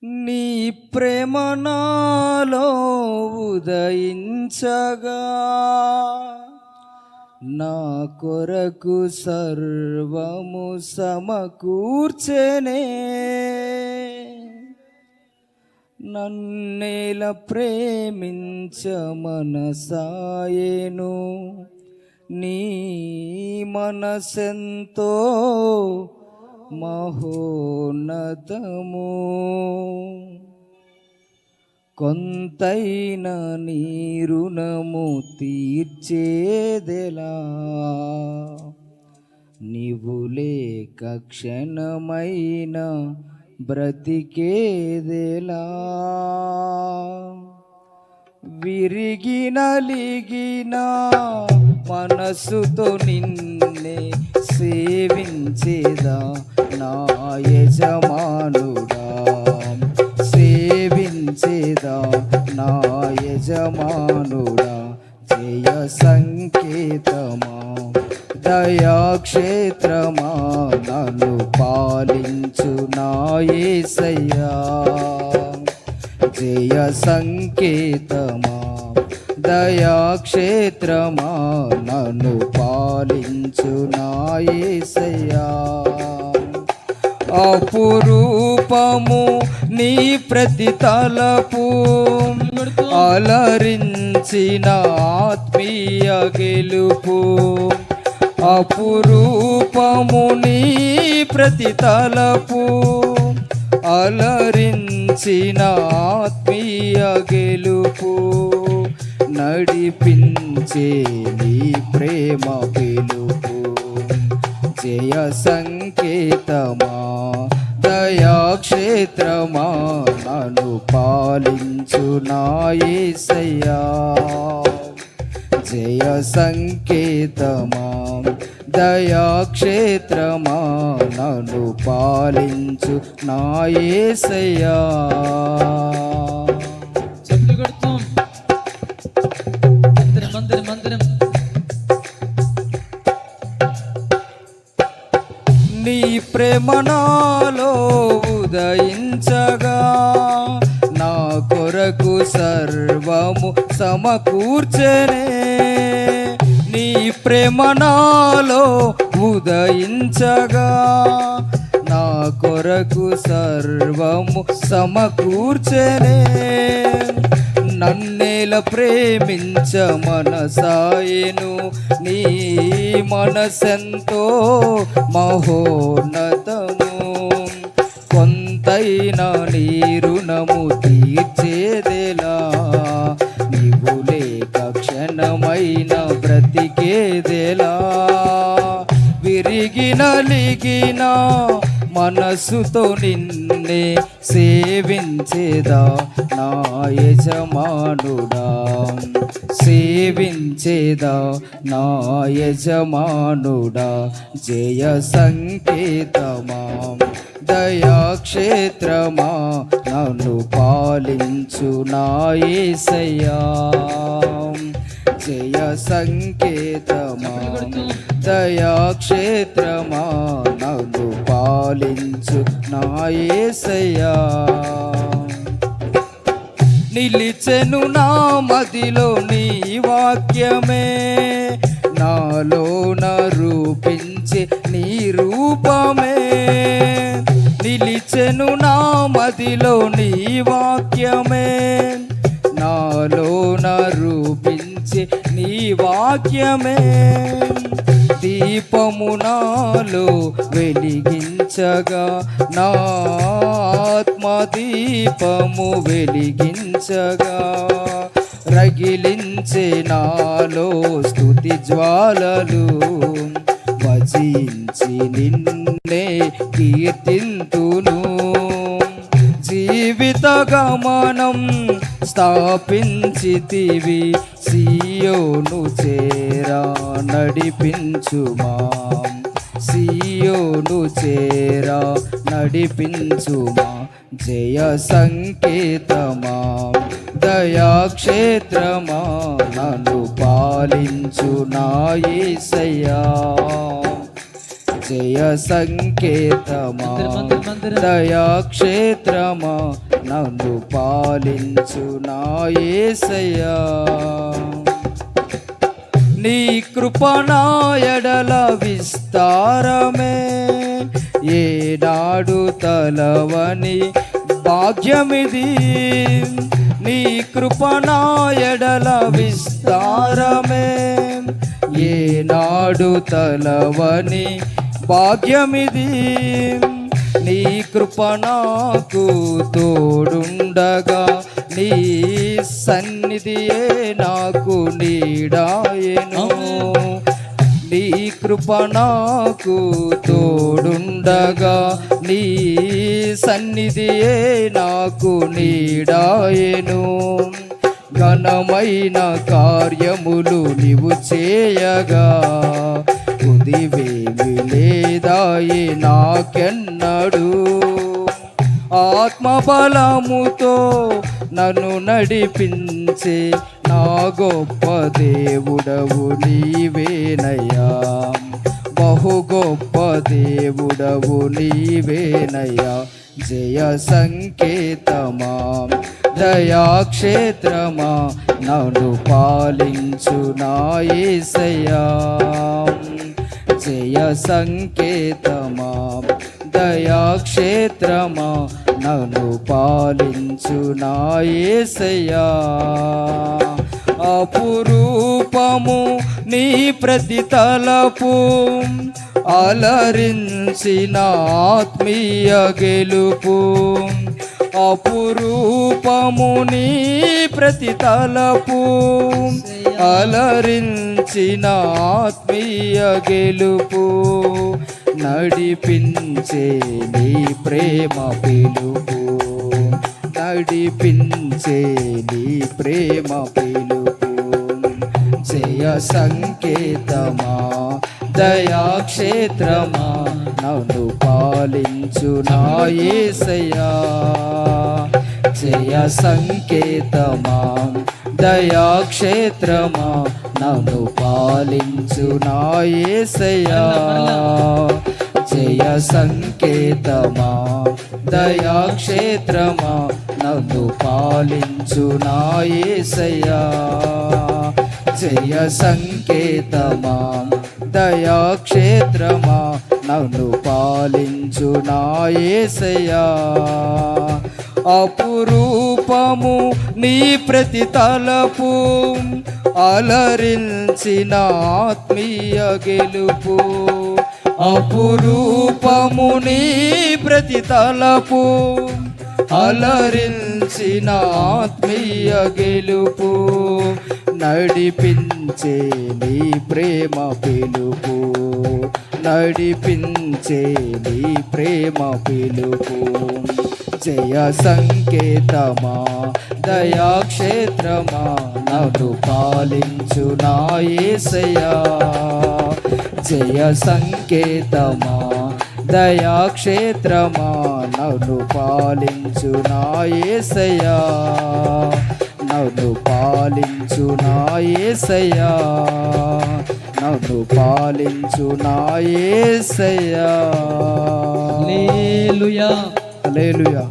నీ ప్రేమ నాలో ఉదయించగా నా కొరకు సర్వము సమకూర్చెనే. నన్నేల ప్రేమించ మనసాయెను, నీ మనసెంతో మహోన్నతము. కొంతైన నీ రుణము తీర్చేదెలా, నీవు లేక క్షణమైన బ్రతికేదెలా. విరిగి నలిగిన మనసుతో నిన్నే సేవించేదా నా యజమానుడా, సేవించేదా నా యజమానుడా. జయ సంకేతమా దయాక్షేత్రమా నన్ను పాలించు నా యేసయ్యా. జయ సంకేతమా దయాక్షేత్రమా నన్ను పాలించు నా యేసయ్యా. అపురూపము నీ ప్రతి తలపు, అలరించిన ఆత్మీయ గెలుపు. అపురూపము నీ ప్రతి తలపు, అలరించిన ఆత్మీయ గెలుపు. నడిపించే నీ ప్రేమ పిలుపు. జయ సంకేతమా దయాక్షేత్రమా నన్ను పాలించు నా యేసయ్యా. జయ సంకేతమా దయాక్షేత్రమా నన్ను పాలించు నా యేసయ్యా. చెట్లు కొడుతాం మందిరం మందిరం. నీ ప్రేమ నాలో ఉదయించగా నా కొరకు సర్వము సమకూర్చెనే. నీ ప్రేమ నాలో ఉదయించగా నా కొరకు సర్వము సమకూర్చెనే. నన్నేల ప్రేమించ మనసాయెను, నీ మనసెంతో మహోన్నతము. కొంతైన నీ రుణము తీర్చేదెలా, నీవు లేక క్షణమైన బ్రతికేదెలా. విరిగి నలిగిన మనసుతో నిన్నే సేవించేదా నా యజమానుడా, సేవించేదా నా యజమానుడా. జయ సంకేతమా దయాక్షేత్రమా నన్ను పాలించు నా యేసయ్యా. జయ సంకేతమా దయాక్షేత్రమా నన్ను పాలించు నా యేసయ్యా. నిలిచెను నా మదిలో నీ వాక్యమే, నాలోన రూపించే నీ రూపమే. నిలిచెను నా మదిలో నీ వాక్యమే, నాలోన రూపించే నీ వాక్యమే. దీపము నాలో వెలిగించగా, నా ఆత్మ దీపము వెలిగించగా. రగిలించే నాలో స్తుతి జ్వాలలు, భజించి నిన్నే కీర్తింతును. జీవిత గమనం స్థాపించితివి, సియోను చేరా నడిపించుమా. సియోను చేరా నడిపించుమా. జయ సంకేతమా దయాక్షేత్రమా నన్ను పాలించు నా యేసయ్యా. జయ సంకేతమా మందిరం మందిరం దయాక్షేత్రమా నన్ను పాలించు నా యేసయ్యా. నీ కృప నా ఎడల విస్తారమే ఏనాడు తలవని భాగ్యమిది. నీ కృప నా ఎడల విస్తారమే ఏనాడు తలవని భాగ్యమిది. నీ కృప నాకు తోడుండగా నీ సన్నిధియే నాకు నీడాయెను. నీ కృప నాకు తోడుండగా నీ సన్నిధియే నాకు నీడాయెను. ఘనమైన కార్యములు నీవు చేయగా కుదివేమి లేదాయి నాకెన్నడు. ఆత్మబలముతో నన్ను నడిపించే నా గొప్ప దేవుడవు నీవేనయ్యా. బహు గొప్ప దేవుడవు నీవేనయ్యా. జయ సంకేతమా దయాక్షేత్రమా నన్ను పాలించు నా యేసయ్యా. జయ సంకేతమా దయాక్షేత్రమా నన్ను పాలించు నా యేసయ్యా. అపురూపము నీ ప్రతి తలపు అలరించిన ఆత్మీయ గెలుపు. అపురూపము నీ ప్రతి తలపు అలరించిన ఆత్మీయ గెలుపు. నడిపించే నీ ప్రేమ పిలుపు. నడిపించే నీ ప్రేమ పిలుపు. జయ సంకేతమా దయాక్షేత్రమా నన్ను పాలించు నా యేసయ్యా. జయ సంకేతమా దయాక్షేత్రమా నన్ను పాలించు నా యేసయ్యా. జయ సంకేతమా దయాక్షేత్రమా నన్ను పాలించు నా యేసయ్యా. జయ సంకేతమా దయాక్షేత్రమా నన్ను పాలించు నా యేసయ్యా. అపురూపము నీ ప్రతి తలపు అలరించిన ఆత్మీయ గెలుపు. అపురూపము నీ ప్రతి తలపు అలరించిన ఆత్మీయ గెలుపు. నడిపించే నీ ప్రేమ పిలుపు. నడిపించే నీ ప్రేమ పిలుపు. జయ సంకేతమా దయాక్షేత్రమా నన్ను పాలించు నా యేసయ్యా. జయ సంకేతమా దయాక్షేత్రమా నన్ను పాలించు నా యేసయ్యా. నన్ను పాలించు నా యేసయ్యా. నన్ను పాలించు నా యేసయ్యా. హల్లెలూయా హల్లెలూయా.